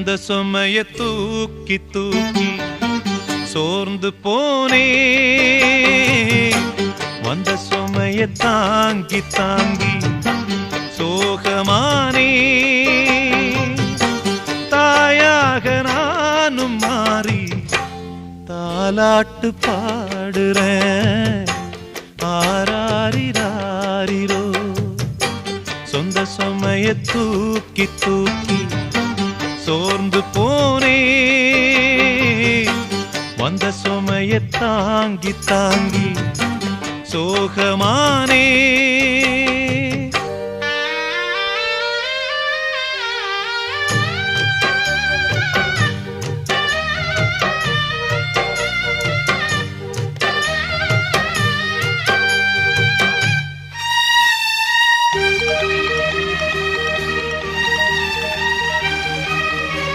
இந்த சுமைய தூக்கி தூக்கி சோர்ந்து போனே, வந்த சுமைய தாங்கி தாங்கி சோகமானே. தாயாக நானும் மாறி தாலாட்டு பாடுறேன். ஆராரிராரிரோ சொந்த சுமைய தூக்கி தூக்கி சோர்ந்து போனே, வந்த சுமைய தாங்கி தாங்கி சோகமானே.